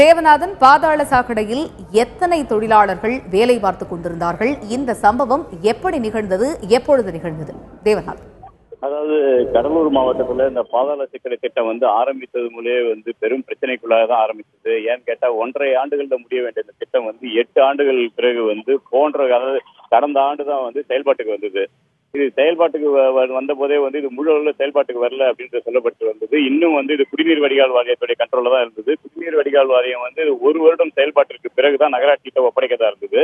தேவநாதன், பாதாள சாக்கடையில் எத்தனை தொழிலாளர்கள் வேலை பார்த்துக் கொண்டிருந்தார்கள்? இந்த சம்பவம் எப்படி நிகழ்ந்தது, எப்பொழுது நிகழ்ந்தது? தேவநாதன். அதாவது கடலூர் மாவட்டத்துல இந்த பாதாள சாக்கடை திட்டம் ஆரம்பித்தது மூலே பெரும் பிரச்சனைக்குள்ளாக தான் ஆரம்பிச்சது. ஏன்னு கேட்டா 1.5 ஆண்டுகள்ல முடிய வேண்டிய இந்த திட்டம் 8 ஆண்டுகள் பிறகு அதாவது கடந்த ஆண்டு தான் செயல்பாட்டுக்கு வந்தது. இது செயல்பாட்டுக்கு வந்த போதே இது முழு அளவுல செயல்பாட்டுக்கு வரல அப்படின்னு சொல்லப்பட்டு வந்தது. இன்னும் இது குடிநீர் வடிகால் வாரியத்துடைய கண்ட்ரோல்ல தான் இருந்தது. குடிநீர் வடிகால் வாரியம் 1 வருடம் செயல்பாட்டிற்கு பிறகுதான் நகராட்சியிட்ட ஒப்படைக்கதா இருந்தது.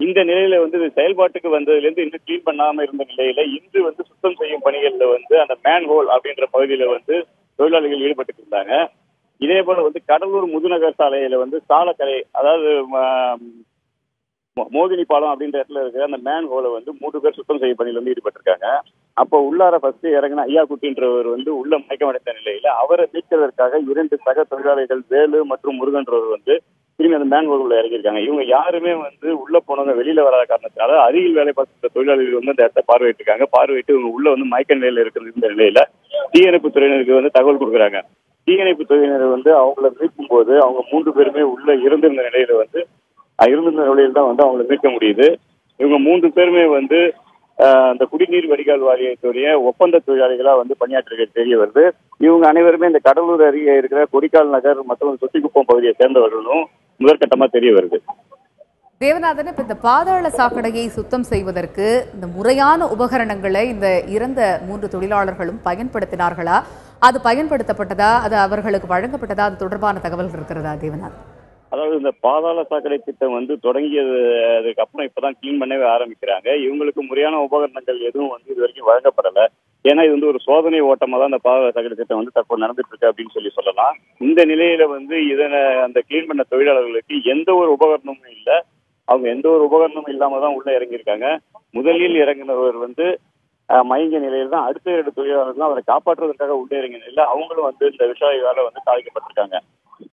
இந்த நிலையில இது செயல்பாட்டுக்கு வந்ததுல இருந்து இன்னும் கிளீன் பண்ணாம இருந்த நிலையில இன்று சுத்தம் செய்யும் பணிகள்ல அந்த மேன்ஹோல் அப்படின்ற பகுதியில தொழிலாளிகள் ஈடுபட்டு இருந்தாங்க. இதே போல கடலூர் முதுநகர் சாலையில சாலக்கரை, அதாவது மோகினி பாலம் அப்படின்ற இடத்துல இருக்கிற அந்த மேன் ஹோலை 3 பேர் சுத்தம் செய்யும் பணியில் ஈடுபட்டிருக்காங்க. அப்போ உள்ளார ஃபர்ஸ்ட் இறங்கின ஐயா குட்டின்றவர் உள்ள மயக்கமடைந்த நிலையில அவரை மீட்கிறதற்காக 2 சக தொழிலாளிகள் வேலு மற்றும் முருகன்றவர் திரும்பி அந்த மேன் ஹோல் உள்ள இறங்கியிருக்காங்க. இவங்க யாருமே உள்ள போனவங்க வெளியில வராத காரணத்தினால அருகில் வேலை பார்த்த தொழிலாளிகள் அந்த இடத்தை பார்வையிட்டு இருக்காங்க. பார்வையிட்டு இவங்க உள்ள மயக்க நிலையில இருக்கிற இந்த நிலையில தீயணைப்பு துறையினருக்கு தகவல் கொடுக்குறாங்க. தீயணைப்பு துறையினர் அவங்களை மீட்கும் போது அவங்க 3 பேருமே உள்ள இருந்திருந்த நிலையில இருந்த நிலையில் தான் அவங்களை மீட்க முடியுது. இவங்க 3 பேருமே அந்த குடிநீர் வடிகால் வாரியத்துடைய ஒப்பந்த தொழிலாளிகளா பணியாற்றுறது தெரிய வருது. இவங்க அனைவருமே இந்த கடலூர் அருகே இருக்கிற கொடிக்கால் நகர் மற்றும் சொத்திக்குப்பம் பகுதியை சேர்ந்தவர்களும் முதற்கட்டமா தெரிய வருது. தேவநாதன், இப்ப இந்த பாதாள சாக்கடையை சுத்தம் செய்வதற்கு இந்த முறையான உபகரணங்களை இந்த இறந்த 3 தொழிலாளர்களும் பயன்படுத்தினார்களா? அது பயன்படுத்தப்பட்டதா? அது அவர்களுக்கு வழங்கப்பட்டதா? அது தொடர்பான தகவல்கள் இருக்கிறதா தேவநாதன்? அதாவது இந்த பாதாள சாக்கடை திட்டம் தொடங்கியதுக்கு அப்புறம் இப்பதான் கிளீன் பண்ணவே ஆரம்பிக்கிறாங்க. இவங்களுக்கு முறையான உபகரணங்கள் எதுவும் இது வரைக்கும் வழங்கப்படல. ஏன்னா இது ஒரு சோதனை ஓட்டமா தான் இந்த பாதாள சாக்கடை திட்டம் தற்போது நடந்துட்டு இருக்கு அப்படின்னு சொல்லலாம். இந்த நிலையில இதனை அந்த கிளீன் பண்ண தொழிலாளர்களுக்கு எந்த ஒரு உபகரணமும் இல்லை. அவங்க எந்த ஒரு உபகரணமும் இல்லாம தான் உள்ள இறங்கியிருக்காங்க. முதலில் இறங்கினவர் மயங்கிய நிலையில் தான் அடுத்த 2 தொழிலாளர்கள் அவரை காப்பாற்றுவதற்காக உள்ளே இறங்கிய நிலையில அவங்களும் இந்த விஷாயால பாதிக்கப்பட்டிருக்காங்க.